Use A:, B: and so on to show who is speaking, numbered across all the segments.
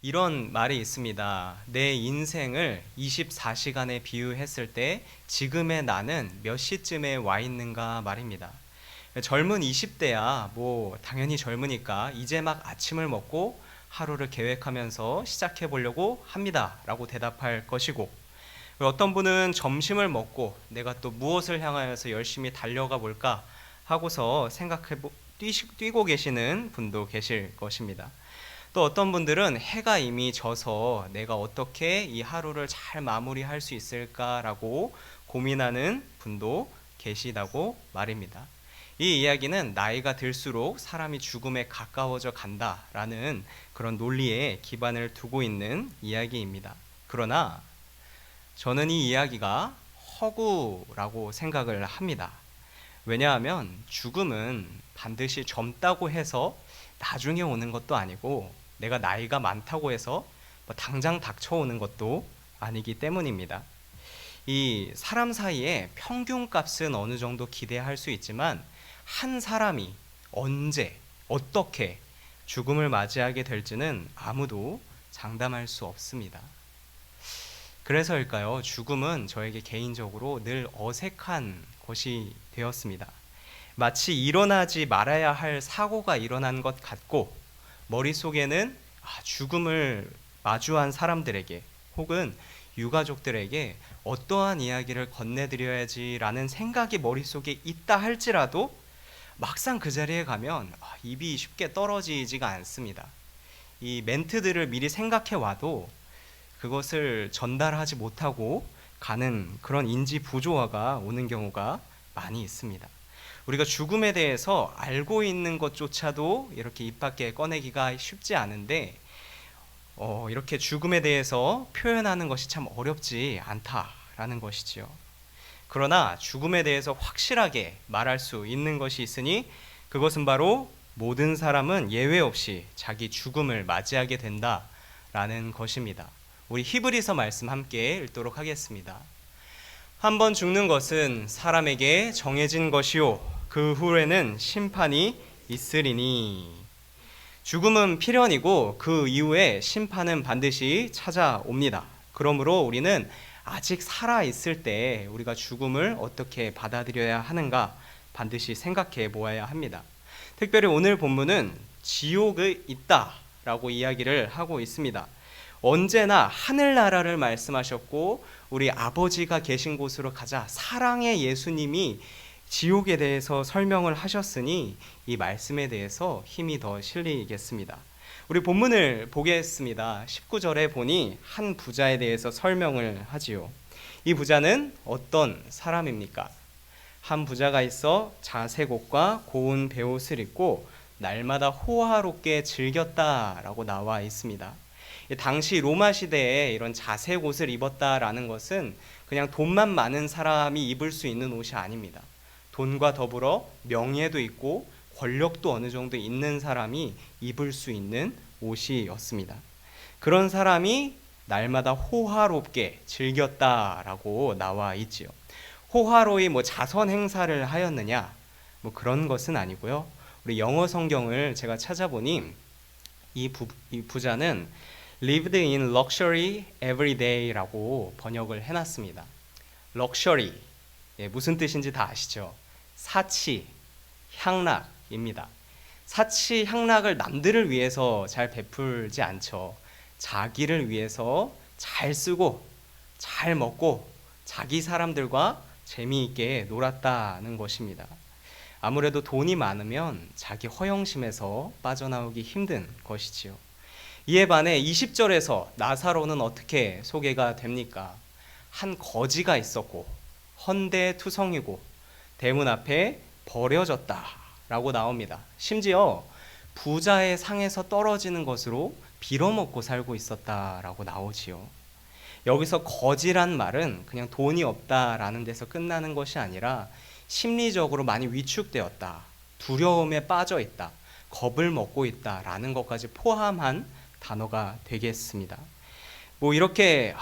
A: 이런 말이 있습니다. 내 인생을 24시간에 비유했을 때 지금의 나는 몇 시쯤에 와 있는가 말입니다. 젊은 20대야 뭐 당연히 젊으니까 이제 막 아침을 먹고 하루를 계획하면서 시작해 보려고 합니다 라고 대답할 것이고, 어떤 분은 점심을 먹고 내가 또 무엇을 향하여서 열심히 달려가 볼까 하고서 뛰고 계시는 분도 계실 것입니다. 또 어떤 분들은 해가 이미 져서 내가 어떻게 이 하루를 잘 마무리할 수 있을까라고 고민하는 분도 계시다고 말입니다. 이 이야기는 나이가 들수록 사람이 죽음에 가까워져 간다라는 그런 논리에 기반을 두고 있는 이야기입니다. 그러나 저는 이 이야기가 허구라고 생각을 합니다. 왜냐하면 죽음은 반드시 젊다고 해서 나중에 오는 것도 아니고, 내가 나이가 많다고 해서 뭐 당장 닥쳐오는 것도 아니기 때문입니다. 이 사람 사이에 평균 값은 어느 정도 기대할 수 있지만, 한 사람이 언제 어떻게 죽음을 맞이하게 될지는 아무도 장담할 수 없습니다. 그래서일까요? 죽음은 저에게 개인적으로 늘 어색한 것이 되었습니다. 마치 일어나지 말아야 할 사고가 일어난 것 같고, 머릿속에는 죽음을 마주한 사람들에게 혹은 유가족들에게 어떠한 이야기를 건네드려야지라는 생각이 머릿속에 있다 할지라도 막상 그 자리에 가면 입이 쉽게 떨어지지가 않습니다. 이 멘트들을 미리 생각해 와도 그것을 전달하지 못하고 가는 그런 인지 부조화가 오는 경우가 많이 있습니다. 우리가 죽음에 대해서 알고 있는 것조차도 이렇게 입 밖에 꺼내기가 쉽지 않은데, 이렇게 죽음에 대해서 표현하는 것이 참 어렵지 않다라는 것이지요. 그러나 죽음에 대해서 확실하게 말할 수 있는 것이 있으니, 그것은 바로 모든 사람은 예외 없이 자기 죽음을 맞이하게 된다라는 것입니다. 우리 히브리서 말씀 함께 읽도록 하겠습니다. 한 번 죽는 것은 사람에게 정해진 것이요 그 후에는 심판이 있으리니. 죽음은 필연이고 그 이후에 심판은 반드시 찾아옵니다. 그러므로 우리는 아직 살아있을 때 우리가 죽음을 어떻게 받아들여야 하는가 반드시 생각해 보아야 합니다. 특별히 오늘 본문은 지옥이 있다라고 이야기를 하고 있습니다. 언제나 하늘나라를 말씀하셨고 우리 아버지가 계신 곳으로 가자, 사랑의 예수님이 지옥에 대해서 설명을 하셨으니 이 말씀에 대해서 힘이 더 실리겠습니다. 우리 본문을 보겠습니다. 19절에 보니 한 부자에 대해서 설명을 하지요. 이 부자는 어떤 사람입니까? 한 부자가 있어 자색 옷과 고운 베옷을 입고 날마다 호화롭게 즐겼다라고 나와 있습니다. 당시 로마 시대에 이런 자색 옷을 입었다라는 것은 그냥 돈만 많은 사람이 입을 수 있는 옷이 아닙니다. 돈과 더불어 명예도 있고 권력도 어느 정도 있는 사람이 입을 수 있는 옷이었습니다. 그런 사람이 날마다 호화롭게 즐겼다라고 나와 있지요. 호화로이 자선 행사를 하였느냐? 그런 것은 아니고요. 우리 영어 성경을 제가 찾아보니 이 부자는 lived in luxury every day라고 번역을 해놨습니다. luxury, 무슨 뜻인지 다 아시죠? 사치, 향락입니다. 사치, 향락을 남들을 위해서 잘 베풀지 않죠. 자기를 위해서 잘 쓰고 잘 먹고 자기 사람들과 재미있게 놀았다는 것입니다. 아무래도 돈이 많으면 자기 허영심에서 빠져나오기 힘든 것이지요. 이에 반해 20절에서 나사로는 어떻게 소개가 됩니까? 한 거지가 있었고 헌대투성이고 대문 앞에 버려졌다라고 나옵니다. 심지어 부자의 상에서 떨어지는 것으로 빌어먹고 살고 있었다라고 나오지요. 여기서 거지란 말은 그냥 돈이 없다라는 데서 끝나는 것이 아니라 심리적으로 많이 위축되었다, 두려움에 빠져 있다, 겁을 먹고 있다라는 것까지 포함한 단어가 되겠습니다. 이렇게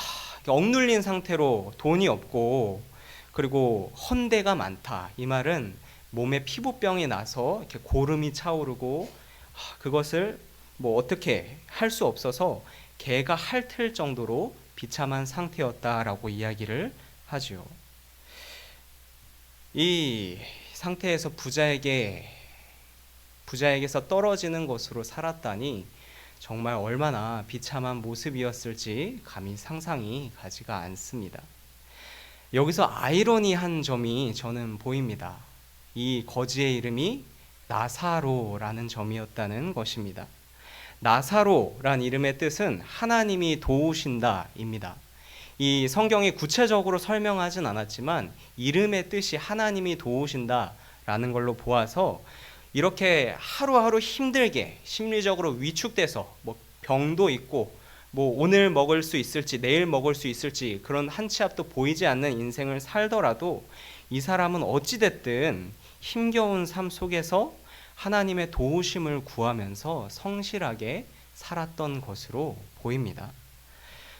A: 억눌린 상태로 돈이 없고 그리고 헌대가 많다, 이 말은 몸에 피부병이 나서 이렇게 고름이 차오르고 그것을 어떻게 할 수 없어서 개가 핥을 정도로 비참한 상태였다라고 이야기를 하죠. 이 상태에서 부자에게서 떨어지는 것으로 살았다니 정말 얼마나 비참한 모습이었을지 감히 상상이 가지가 않습니다. 여기서 아이러니한 점이 저는 보입니다. 이 거지의 이름이 나사로라는 점이었다는 것입니다. 나사로란 이름의 뜻은 하나님이 도우신다입니다. 이 성경이 구체적으로 설명하진 않았지만 이름의 뜻이 하나님이 도우신다라는 걸로 보아서 이렇게 하루하루 힘들게 심리적으로 위축돼서 병도 있고 오늘 먹을 수 있을지 내일 먹을 수 있을지 그런 한 치 앞도 보이지 않는 인생을 살더라도 이 사람은 어찌됐든 힘겨운 삶 속에서 하나님의 도우심을 구하면서 성실하게 살았던 것으로 보입니다.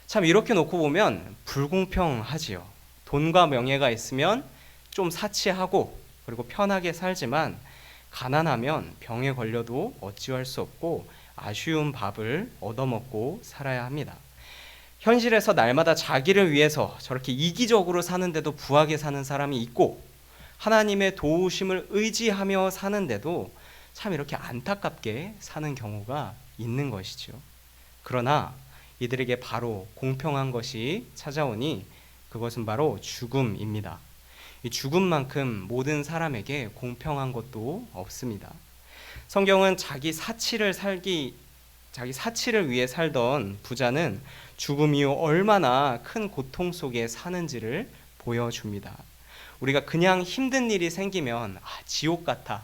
A: 참 이렇게 놓고 보면 불공평하지요. 돈과 명예가 있으면 좀 사치하고 그리고 편하게 살지만 가난하면 병에 걸려도 어찌할 수 없고 아쉬운 밥을 얻어먹고 살아야 합니다. 현실에서 날마다 자기를 위해서 저렇게 이기적으로 사는데도 부하게 사는 사람이 있고 하나님의 도우심을 의지하며 사는데도 참 이렇게 안타깝게 사는 경우가 있는 것이죠. 그러나 이들에게 바로 공평한 것이 찾아오니 그것은 바로 죽음입니다. 이 죽음만큼 모든 사람에게 공평한 것도 없습니다. 성경은 자기 사치를 위해 살던 부자는 죽음 이후 얼마나 큰 고통 속에 사는지를 보여줍니다. 우리가 그냥 힘든 일이 생기면 지옥 같아,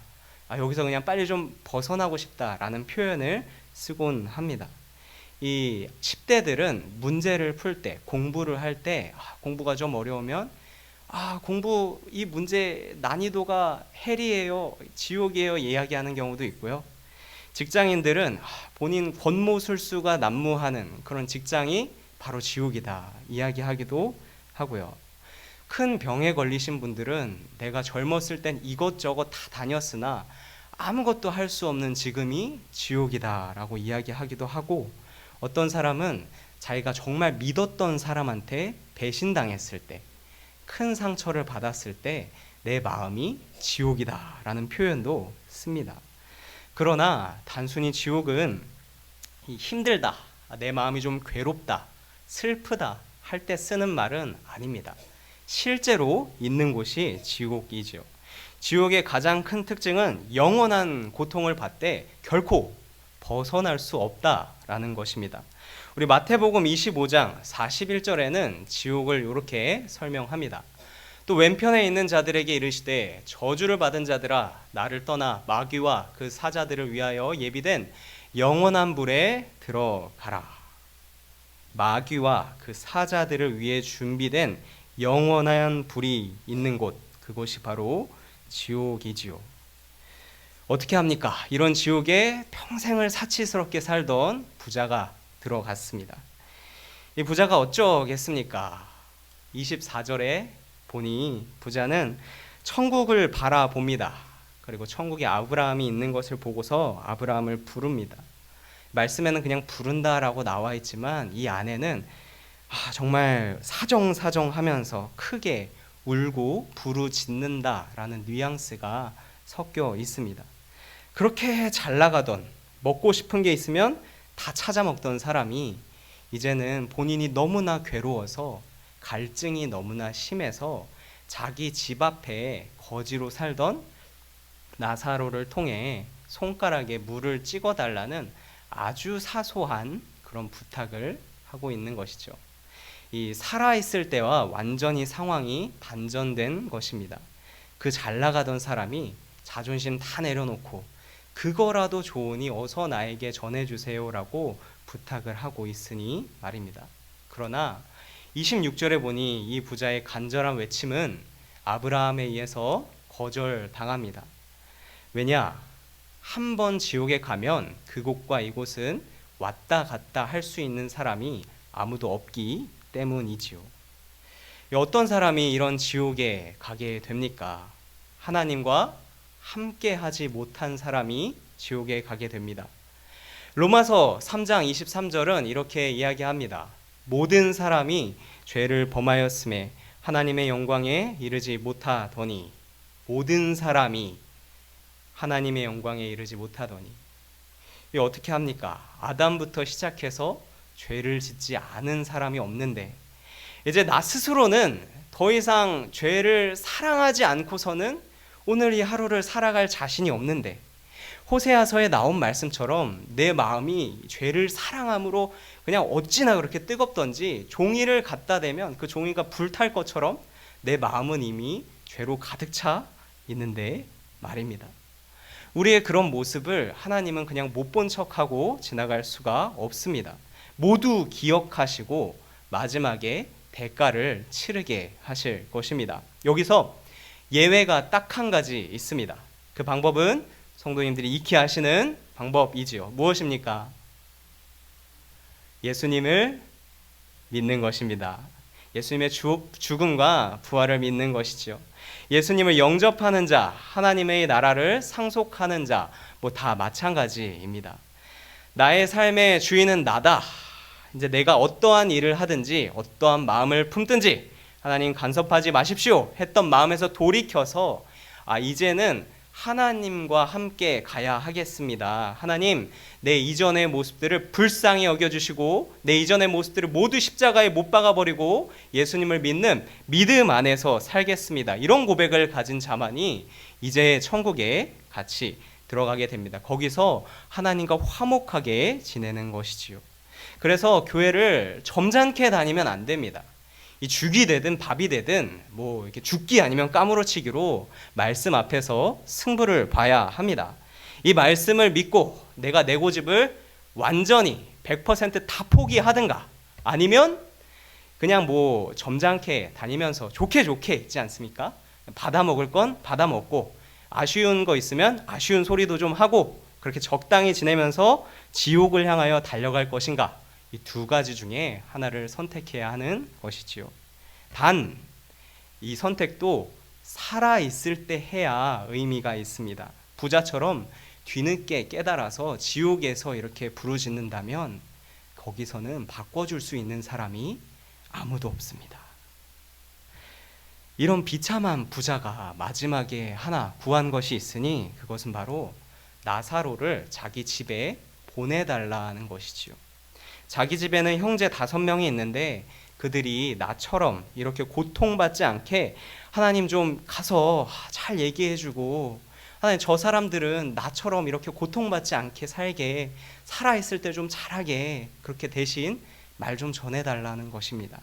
A: 여기서 그냥 빨리 좀 벗어나고 싶다라는 표현을 쓰곤 합니다. 이 10대들은 문제를 풀 때, 공부를 할 때 공부가 좀 어려우면 공부 이 문제 난이도가 헬이에요, 지옥이에요 이야기하는 경우도 있고요. 직장인들은 본인 권모술수가 난무하는 그런 직장이 바로 지옥이다 이야기하기도 하고요. 큰 병에 걸리신 분들은 내가 젊었을 땐 이것저것 다 다녔으나 아무것도 할 수 없는 지금이 지옥이다라고 이야기하기도 하고, 어떤 사람은 자기가 정말 믿었던 사람한테 배신당했을 때, 큰 상처를 받았을 때 내 마음이 지옥이다라는 표현도 씁니다. 그러나 단순히 지옥은 힘들다, 내 마음이 좀 괴롭다, 슬프다 할 때 쓰는 말은 아닙니다. 실제로 있는 곳이 지옥이죠. 지옥의 가장 큰 특징은 영원한 고통을 받되 결코 벗어날 수 없다라는 것입니다. 우리 마태복음 25장 41절에는 지옥을 이렇게 설명합니다. 또 왼편에 있는 자들에게 이르시되 저주를 받은 자들아 나를 떠나 마귀와 그 사자들을 위하여 예비된 영원한 불에 들어가라. 마귀와 그 사자들을 위해 준비된 영원한 불이 있는 곳, 그곳이 바로 지옥이지요. 어떻게 합니까? 이런 지옥에 평생을 사치스럽게 살던 부자가 들어갔습니다. 이 부자가 어쩌겠습니까? 24절에 보니 부자는 천국을 바라봅니다. 그리고 천국에 아브라함이 있는 것을 보고서 아브라함을 부릅니다. 말씀에는 그냥 부른다라고 나와 있지만 이 안에는 정말 사정하면서 크게 울고 부르짖는다라는 뉘앙스가 섞여 있습니다. 그렇게 잘 나가던, 먹고 싶은 게 있으면 다 찾아 먹던 사람이 이제는 본인이 너무나 괴로워서, 갈증이 너무나 심해서 자기 집 앞에 거지로 살던 나사로를 통해 손가락에 물을 찍어달라는 아주 사소한 그런 부탁을 하고 있는 것이죠. 이 살아있을 때와 완전히 상황이 반전된 것입니다. 그 잘 나가던 사람이 자존심 다 내려놓고 그거라도 좋으니 어서 나에게 전해주세요라고 부탁을 하고 있으니 말입니다. 그러나 26절에 보니 이 부자의 간절한 외침은 아브라함에 의해서 거절당합니다. 왜냐? 한 번 지옥에 가면 그곳과 이곳은 왔다 갔다 할 수 있는 사람이 아무도 없기 때문이지요. 어떤 사람이 이런 지옥에 가게 됩니까? 하나님과 함께 하지 못한 사람이 지옥에 가게 됩니다. 로마서 3장 23절은 이렇게 이야기합니다. 모든 사람이 죄를 범하였음에 하나님의 영광에 이르지 못하더니, 모든 사람이 하나님의 영광에 이르지 못하더니, 이게 어떻게 합니까? 아담부터 시작해서 죄를 짓지 않은 사람이 없는데, 이제 나 스스로는 더 이상 죄를 사랑하지 않고서는 오늘 이 하루를 살아갈 자신이 없는데, 호세아서에 나온 말씀처럼 내 마음이 죄를 사랑함으로 그냥 어찌나 그렇게 뜨겁던지 종이를 갖다 대면 그 종이가 불탈 것처럼 내 마음은 이미 죄로 가득 차 있는데 말입니다. 우리의 그런 모습을 하나님은 그냥 못 본 척하고 지나갈 수가 없습니다. 모두 기억하시고 마지막에 대가를 치르게 하실 것입니다. 여기서 예외가 딱 한 가지 있습니다. 그 방법은 성도님들이 익히 아시는 방법이지요. 무엇입니까? 예수님을 믿는 것입니다. 예수님의 죽음과 부활을 믿는 것이지요. 예수님을 영접하는 자, 하나님의 나라를 상속하는 자, 뭐 다 마찬가지입니다. 나의 삶의 주인은 나다. 이제 내가 어떠한 일을 하든지 어떠한 마음을 품든지 하나님 간섭하지 마십시오 했던 마음에서 돌이켜서 이제는 하나님과 함께 가야 하겠습니다. 하나님, 내 이전의 모습들을 불쌍히 여겨주시고 내 이전의 모습들을 모두 십자가에 못 박아버리고 예수님을 믿는 믿음 안에서 살겠습니다. 이런 고백을 가진 자만이 이제 천국에 같이 들어가게 됩니다. 거기서 하나님과 화목하게 지내는 것이지요. 그래서 교회를 점잖게 다니면 안 됩니다. 이 죽이 되든 밥이 되든 뭐 이렇게 죽기 아니면 까무러치기로 말씀 앞에서 승부를 봐야 합니다. 이 말씀을 믿고 내가 내 고집을 완전히 100%다 포기하든가 아니면 그냥 뭐 점잖게 다니면서 좋게 있지 않습니까? 받아 먹을 건 받아 먹고 아쉬운 거 있으면 아쉬운 소리도 좀 하고 그렇게 적당히 지내면서 지옥을 향하여 달려갈 것인가? 이 두 가지 중에 하나를 선택해야 하는 것이지요. 단, 이 선택도 살아있을 때 해야 의미가 있습니다. 부자처럼 뒤늦게 깨달아서 지옥에서 이렇게 부르짖는다면 거기서는 바꿔줄 수 있는 사람이 아무도 없습니다. 이런 비참한 부자가 마지막에 하나 구한 것이 있으니 그것은 바로 나사로를 자기 집에 보내달라는 것이지요. 자기 집에는 형제 5명이 있는데 그들이 나처럼 이렇게 고통받지 않게 하나님 좀 가서 잘 얘기해주고 하나님 저 사람들은 나처럼 이렇게 고통받지 않게 살게 살아있을 때 좀 잘하게 그렇게 대신 말 좀 전해달라는 것입니다.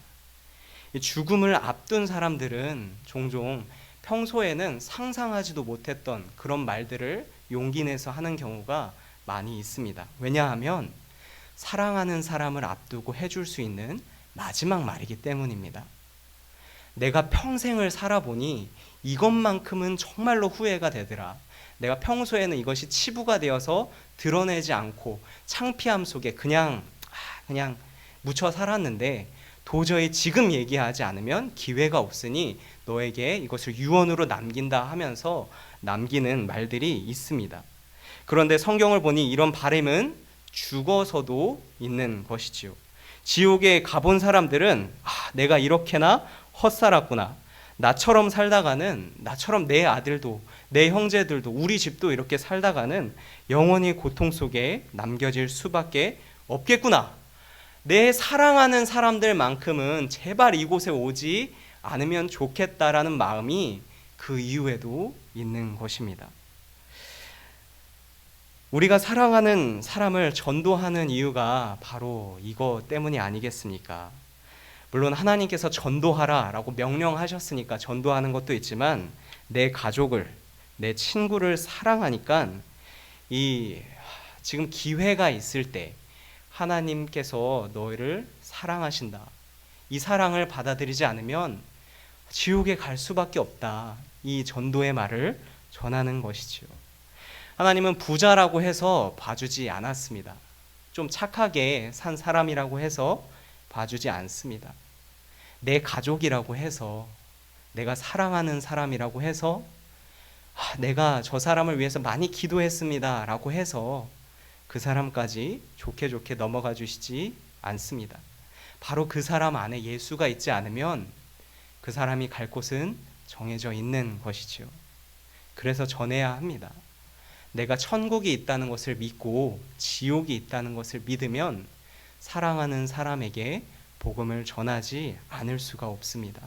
A: 죽음을 앞둔 사람들은 종종 평소에는 상상하지도 못했던 그런 말들을 용기 내서 하는 경우가 많이 있습니다. 왜냐하면 사랑하는 사람을 앞두고 해줄 수 있는 마지막 말이기 때문입니다. 내가 평생을 살아보니 이것만큼은 정말로 후회가 되더라. 내가 평소에는 이것이 치부가 되어서 드러내지 않고 창피함 속에 그냥 묻혀 살았는데 도저히 지금 얘기하지 않으면 기회가 없으니 너에게 이것을 유언으로 남긴다 하면서 남기는 말들이 있습니다. 그런데 성경을 보니 이런 바람은 죽어서도 있는 것이지요. 지옥에 가본 사람들은 내가 이렇게나 헛살았구나. 나처럼 살다가는 나처럼 내 아들도 내 형제들도 우리 집도 이렇게 살다가는 영원히 고통 속에 남겨질 수밖에 없겠구나. 내 사랑하는 사람들만큼은 제발 이곳에 오지 않으면 좋겠다라는 마음이 그 이후에도 있는 것입니다. 우리가 사랑하는 사람을 전도하는 이유가 바로 이거 때문이 아니겠습니까? 물론 하나님께서 전도하라라고 명령하셨으니까 전도하는 것도 있지만 내 가족을, 내 친구를 사랑하니까 지금 기회가 있을 때 하나님께서 너희를 사랑하신다. 이 사랑을 받아들이지 않으면 지옥에 갈 수밖에 없다. 이 전도의 말을 전하는 것이지요. 하나님은 부자라고 해서 봐주지 않았습니다. 좀 착하게 산 사람이라고 해서 봐주지 않습니다. 내 가족이라고 해서 내가 사랑하는 사람이라고 해서 내가 저 사람을 위해서 많이 기도했습니다 라고 해서 그 사람까지 좋게 좋게 넘어가 주시지 않습니다. 바로 그 사람 안에 예수가 있지 않으면 그 사람이 갈 곳은 정해져 있는 것이지요. 그래서 전해야 합니다. 내가 천국이 있다는 것을 믿고 지옥이 있다는 것을 믿으면 사랑하는 사람에게 복음을 전하지 않을 수가 없습니다.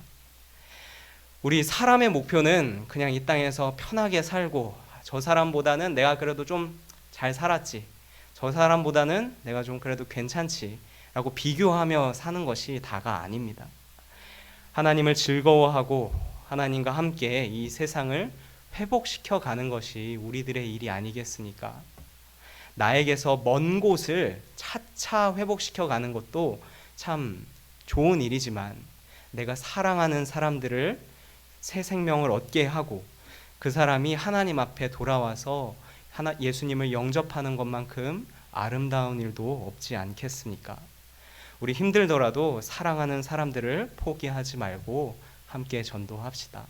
A: 우리 사람의 목표는 그냥 이 땅에서 편하게 살고, 저 사람보다는 내가 그래도 좀 잘 살았지, 저 사람보다는 내가 좀 그래도 괜찮지 라고 비교하며 사는 것이 다가 아닙니다. 하나님을 즐거워하고 하나님과 함께 이 세상을 회복시켜 가는 것이 우리들의 일이 아니겠습니까? 나에게서 먼 곳을 차차 회복시켜 가는 것도 참 좋은 일이지만, 내가 사랑하는 사람들을 새 생명을 얻게 하고 그 사람이 하나님 앞에 돌아와서 예수님을 영접하는 것만큼 아름다운 일도 없지 않겠습니까? 우리 힘들더라도 사랑하는 사람들을 포기하지 말고 함께 전도합시다.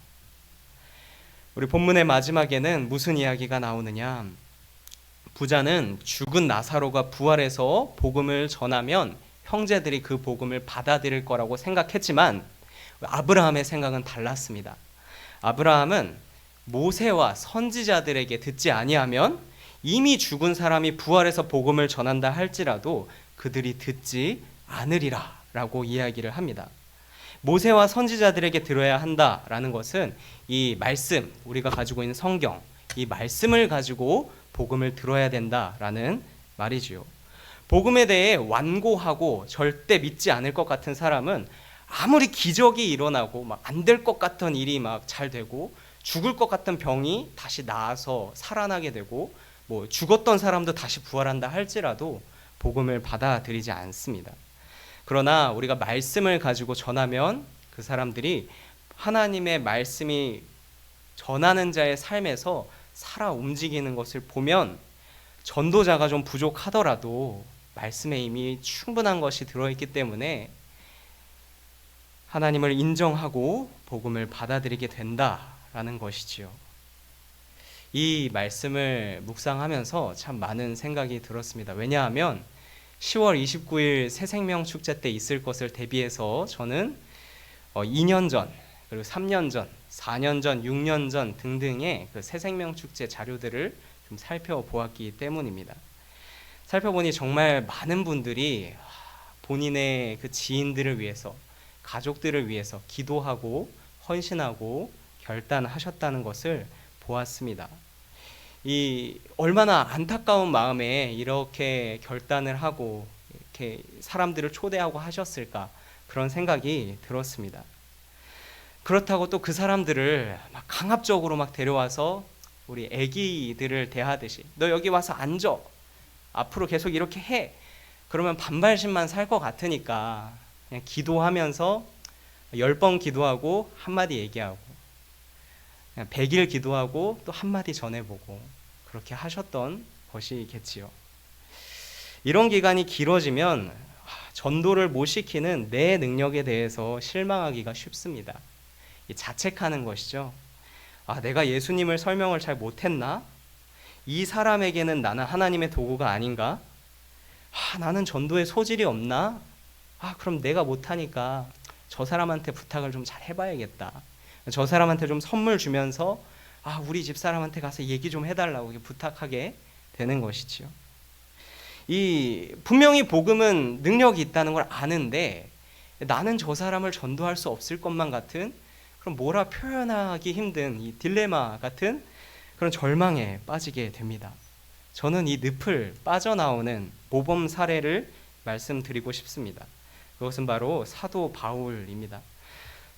A: 우리 본문의 마지막에는 무슨 이야기가 나오느냐? 부자는 죽은 나사로가 부활해서 복음을 전하면 형제들이 그 복음을 받아들일 거라고 생각했지만, 아브라함의 생각은 달랐습니다. 아브라함은 모세와 선지자들에게 듣지 아니하면 이미 죽은 사람이 부활해서 복음을 전한다 할지라도 그들이 듣지 않으리라 라고 이야기를 합니다. 모세와 선지자들에게 들어야 한다라는 것은 이 말씀, 우리가 가지고 있는 성경, 이 말씀을 가지고 복음을 들어야 된다라는 말이지요. 복음에 대해 완고하고 절대 믿지 않을 것 같은 사람은 아무리 기적이 일어나고 막 안 될 것 같은 일이 막 잘 되고, 죽을 것 같은 병이 다시 나아서 살아나게 되고, 뭐 죽었던 사람도 다시 부활한다 할지라도 복음을 받아들이지 않습니다. 그러나 우리가 말씀을 가지고 전하면 그 사람들이 하나님의 말씀이 전하는 자의 삶에서 살아 움직이는 것을 보면, 전도자가 좀 부족하더라도 말씀에 이미 충분한 것이 들어있기 때문에 하나님을 인정하고 복음을 받아들이게 된다라는 것이지요. 이 말씀을 묵상하면서 참 많은 생각이 들었습니다. 왜냐하면 10월 29일 새생명 축제 때 있을 것을 대비해서 저는 2년 전, 그리고 3년 전, 4년 전, 6년 전 등등의 그 새생명 축제 자료들을 좀 살펴보았기 때문입니다. 살펴보니 정말 많은 분들이 본인의 그 지인들을 위해서, 가족들을 위해서 기도하고 헌신하고 결단하셨다는 것을 보았습니다. 이 얼마나 안타까운 마음에 이렇게 결단을 하고 이렇게 사람들을 초대하고 하셨을까, 그런 생각이 들었습니다. 그렇다고 또 그 사람들을 막 강압적으로 막 데려와서 우리 애기들을 대하듯이 너 여기 와서 앉아, 앞으로 계속 이렇게 해, 그러면 반발심만 살 것 같으니까 그냥 기도하면서 10번 기도하고 한마디 얘기하고, 그냥 100일 기도하고 또 한마디 전해보고, 그렇게 하셨던 것이겠지요. 이런 기간이 길어지면 전도를 못 시키는 내 능력에 대해서 실망하기가 쉽습니다. 자책하는 것이죠. 내가 예수님을 설명을 잘 못했나? 이 사람에게는 나는 하나님의 도구가 아닌가? 나는 전도에 소질이 없나? 그럼 내가 못하니까 저 사람한테 부탁을 좀 잘 해봐야겠다. 저 사람한테 좀 선물 주면서 우리 집 사람한테 가서 얘기 좀 해달라고 부탁하게 되는 것이지요. 분명히 복음은 능력이 있다는 걸 아는데 나는 저 사람을 전도할 수 없을 것만 같은, 그럼 뭐라 표현하기 힘든 이 딜레마 같은 그런 절망에 빠지게 됩니다. 저는 이 늪을 빠져나오는 모범 사례를 말씀드리고 싶습니다. 그것은 바로 사도 바울입니다.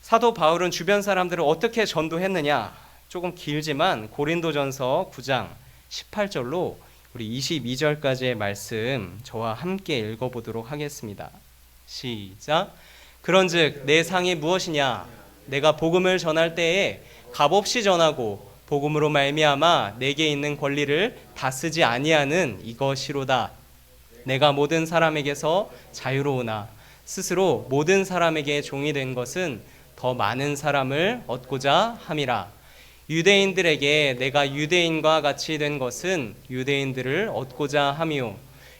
A: 사도 바울은 주변 사람들을 어떻게 전도했느냐, 조금 길지만 고린도전서 9장 18절로 우리 22절까지의 말씀 저와 함께 읽어보도록 하겠습니다. 시작. 그런즉 내 상이 무엇이냐? 내가 복음을 전할 때에 값없이 전하고 복음으로 말미암아 내게 있는 권리를 다 쓰지 아니하는 이것이로다. 내가 모든 사람에게서 자유로우나 스스로 모든 사람에게 종이 된 것은 더 많은 사람을 얻고자 함이라. 유대인들에게 내가 유대인과 같이 된 것은 유대인들을 얻고자 함이요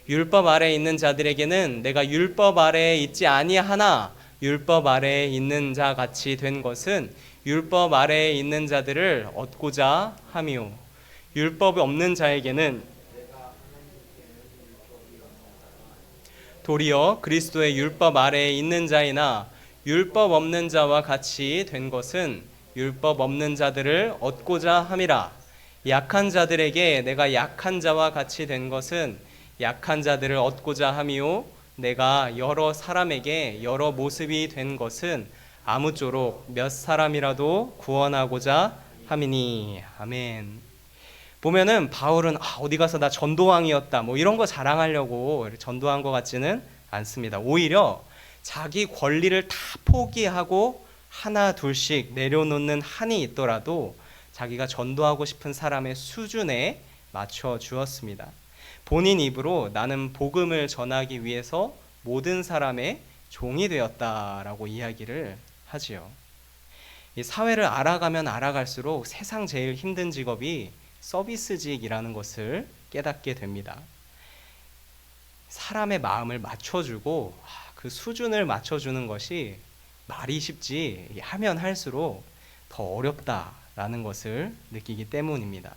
A: 율법 아래에 있는 자들에게는 내가 율법 아래에 있지 아니하나 율법 아래에 있는 자 같이 된 것은 율법 아래에 있는 자들을 얻고자 함이요 율법이 없는 자에게는 도리어 그리스도의 율법 아래에 있는 자이나 율법 없는 자와 같이 된 것은 율법 없는 자들을 얻고자 함이라. 약한 자들에게 내가 약한 자와 같이 된 것은 약한 자들을 얻고자 함이요 내가 여러 사람에게 여러 모습이 된 것은 아무쪼록 몇 사람이라도 구원하고자 함이니. 아멘. 보면은 바울은 어디 가서 나 전도왕이었다 뭐 이런 거 자랑하려고 전도한 것 같지는 않습니다. 오히려 자기 권리를 다 포기하고 하나 둘씩 내려놓는 한이 있더라도 자기가 전도하고 싶은 사람의 수준에 맞춰 주었습니다. 본인 입으로 나는 복음을 전하기 위해서 모든 사람의 종이 되었다라고 이야기를 하지요. 이 사회를 알아가면 알아갈수록 세상 제일 힘든 직업이 서비스직이라는 것을 깨닫게 됩니다. 사람의 마음을 맞춰주고 그 수준을 맞춰주는 것이 말이 쉽지 하면 할수록 더 어렵다라는 것을 느끼기 때문입니다.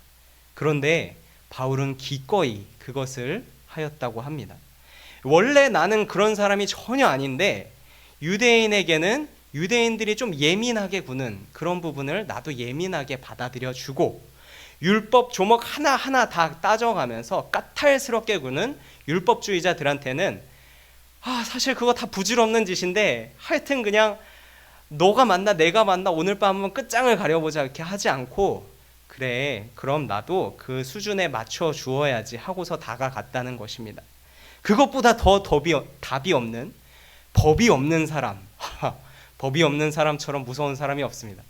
A: 그런데 바울은 기꺼이 그것을 하였다고 합니다. 원래 나는 그런 사람이 전혀 아닌데 유대인에게는 유대인들이 좀 예민하게 구는 그런 부분을 나도 예민하게 받아들여 주고 율법 조목 하나하나 다 따져가면서 까탈스럽게 구는 율법주의자들한테는 사실 그거 다 부질없는 짓인데 하여튼 그냥 너가 맞나 내가 맞나 오늘 밤은 끝장을 가려보자 이렇게 하지 않고 그래 그럼 나도 그 수준에 맞춰 주어야지 하고서 다가갔다는 것입니다. 그것보다 더 답이 없는 법이 없는 사람 법이 없는 사람처럼 무서운 사람이 없습니다.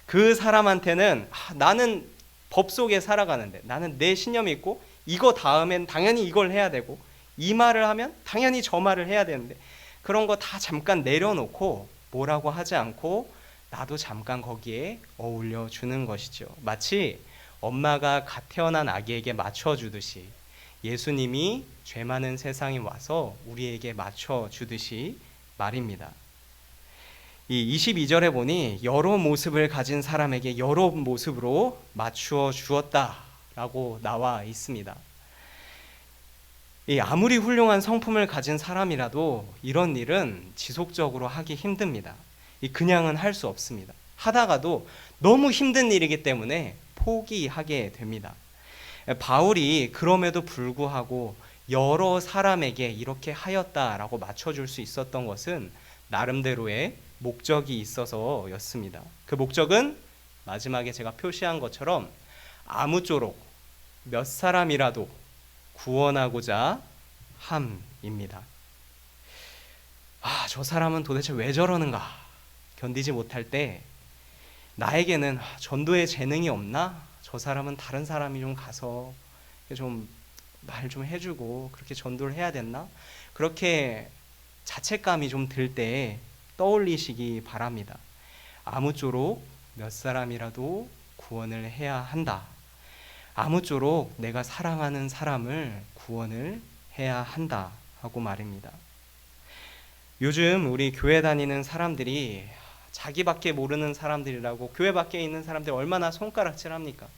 A: 그 사람한테는 나는 법 속에 살아가는데 나는 내 신념이 있고 이거 다음엔 당연히 이걸 해야 되고 이 말을 하면 당연히 저 말을 해야 되는데 그런 거 다 잠깐 내려놓고 뭐라고 하지 않고 나도 잠깐 거기에 어울려 주는 것이죠. 마치 엄마가 갓 태어난 아기에게 맞춰주듯이 예수님이 죄 많은 세상에 와서 우리에게 맞춰주듯이 말입니다. 이 22절에 보니 여러 모습을 가진 사람에게 여러 모습으로 맞추어 주었다라고 나와 있습니다. 아무리 훌륭한 성품을 가진 사람이라도 이런 일은 지속적으로 하기 힘듭니다. 그냥은 할 수 없습니다. 하다가도 너무 힘든 일이기 때문에 포기하게 됩니다. 바울이 그럼에도 불구하고 여러 사람에게 이렇게 하였다라고 맞춰줄 수 있었던 것은 나름대로의 목적이 있어서였습니다. 그 목적은 마지막에 제가 표시한 것처럼 아무쪼록 몇 사람이라도 구원하고자 함입니다. 저 사람은 도대체 왜 저러는가 견디지 못할 때 나에게는 전도에 재능이 없나? 저 사람은 다른 사람이 좀 가서 좀 말 좀 해주고 그렇게 전도를 해야 됐나? 그렇게 자책감이 좀 들 때 떠올리시기 바랍니다. 아무쪼록 몇 사람이라도 구원을 해야 한다. 아무쪼록 내가 사랑하는 사람을 구원을 해야 한다 하고 말입니다. 요즘 우리 교회 다니는 사람들이 자기밖에 모르는 사람들이라고 교회 밖에 있는 사람들 얼마나 손가락질합니까?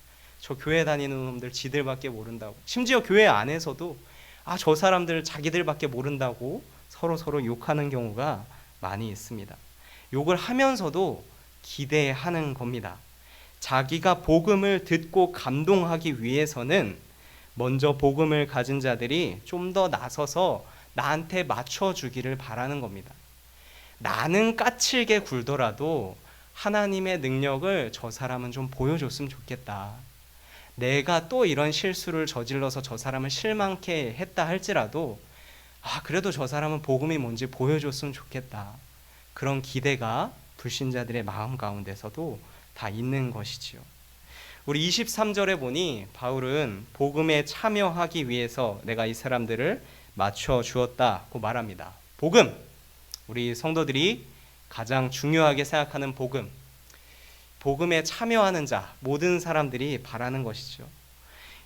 A: 저 교회 다니는 놈들 지들밖에 모른다고. 심지어 교회 안에서도 저 사람들 자기들밖에 모른다고 서로 욕하는 경우가 많이 있습니다. 욕을 하면서도 기대하는 겁니다. 자기가 복음을 듣고 감동하기 위해서는 먼저 복음을 가진 자들이 좀 더 나서서 나한테 맞춰주기를 바라는 겁니다. 나는 까칠게 굴더라도 하나님의 능력을 저 사람은 좀 보여줬으면 좋겠다. 내가 또 이런 실수를 저질러서 저 사람을 실망케 했다 할지라도 그래도 저 사람은 복음이 뭔지 보여줬으면 좋겠다. 그런 기대가 불신자들의 마음 가운데서도 다 있는 것이지요. 우리 23절에 보니 바울은 복음에 참여하기 위해서 내가 이 사람들을 맞춰 주었다고 말합니다. 복음, 우리 성도들이 가장 중요하게 생각하는 복음에 참여하는 자, 모든 사람들이 바라는 것이죠.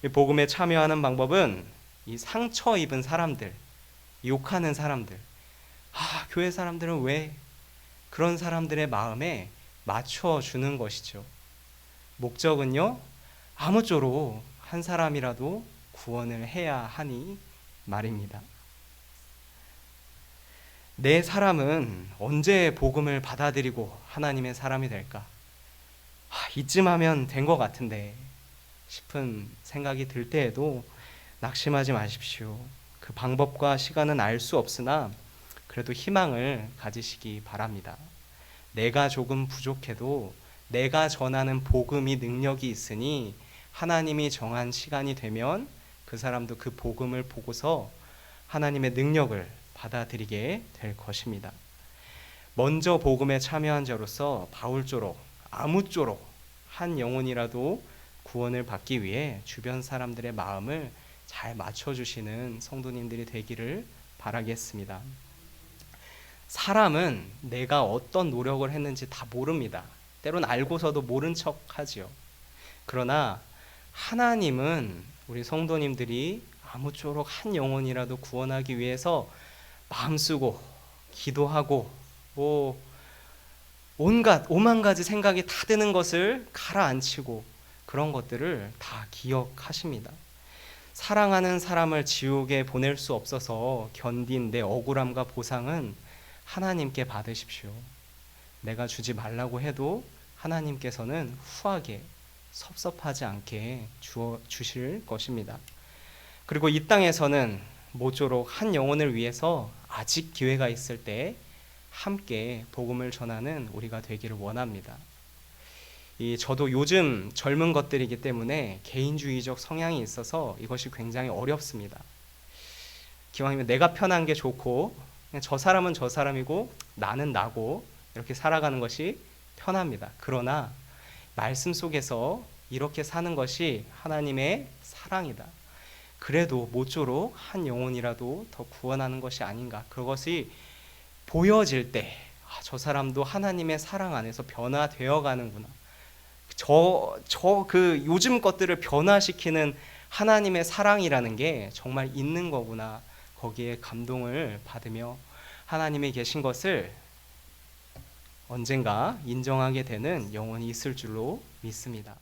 A: 이 복음에 참여하는 방법은 이 상처 입은 사람들, 욕하는 사람들, 교회 사람들은 왜 그런 사람들의 마음에 맞춰주는 것이죠. 목적은요, 아무쪼록 한 사람이라도 구원을 해야 하니 말입니다. 내 사람은 언제 복음을 받아들이고 하나님의 사람이 될까? 이쯤 하면 된 것 같은데 싶은 생각이 들 때에도 낙심하지 마십시오. 그 방법과 시간은 알 수 없으나 그래도 희망을 가지시기 바랍니다. 내가 조금 부족해도 내가 전하는 복음이 능력이 있으니 하나님이 정한 시간이 되면 그 사람도 그 복음을 보고서 하나님의 능력을 받아들이게 될 것입니다. 먼저 복음에 참여한 자로서 바울조록 아무쪼록 한 영혼이라도 구원을 받기 위해 주변 사람들의 마음을 잘 맞춰주시는 성도님들이 되기를 바라겠습니다. 사람은 내가 어떤 노력을 했는지 다 모릅니다. 때론 알고서도 모른 척 하지요. 그러나 하나님은 우리 성도님들이 아무쪼록 한 영혼이라도 구원하기 위해서 마음 쓰고 기도하고 온갖 오만 가지 생각이 다 드는 것을 가라앉히고 그런 것들을 다 기억하십니다. 사랑하는 사람을 지옥에 보낼 수 없어서 견딘 내 억울함과 보상은 하나님께 받으십시오. 내가 주지 말라고 해도 하나님께서는 후하게 섭섭하지 않게 주실 것입니다. 그리고 이 땅에서는 모쪼록 한 영혼을 위해서 아직 기회가 있을 때 함께 복음을 전하는 우리가 되기를 원합니다. 저도 요즘 젊은 것들이기 때문에 개인주의적 성향이 있어서 이것이 굉장히 어렵습니다. 기왕이면 내가 편한 게 좋고 그냥 저 사람은 저 사람이고 나는 나고 이렇게 살아가는 것이 편합니다. 그러나 말씀 속에서 이렇게 사는 것이 하나님의 사랑이다. 그래도 모쪼록 한 영혼이라도 더 구원하는 것이 아닌가. 그것이 보여질 때 저 사람도 하나님의 사랑 안에서 변화되어 가는구나. 그 요즘 것들을 변화시키는 하나님의 사랑이라는 게 정말 있는 거구나. 거기에 감동을 받으며 하나님이 계신 것을 언젠가 인정하게 되는 영혼이 있을 줄로 믿습니다.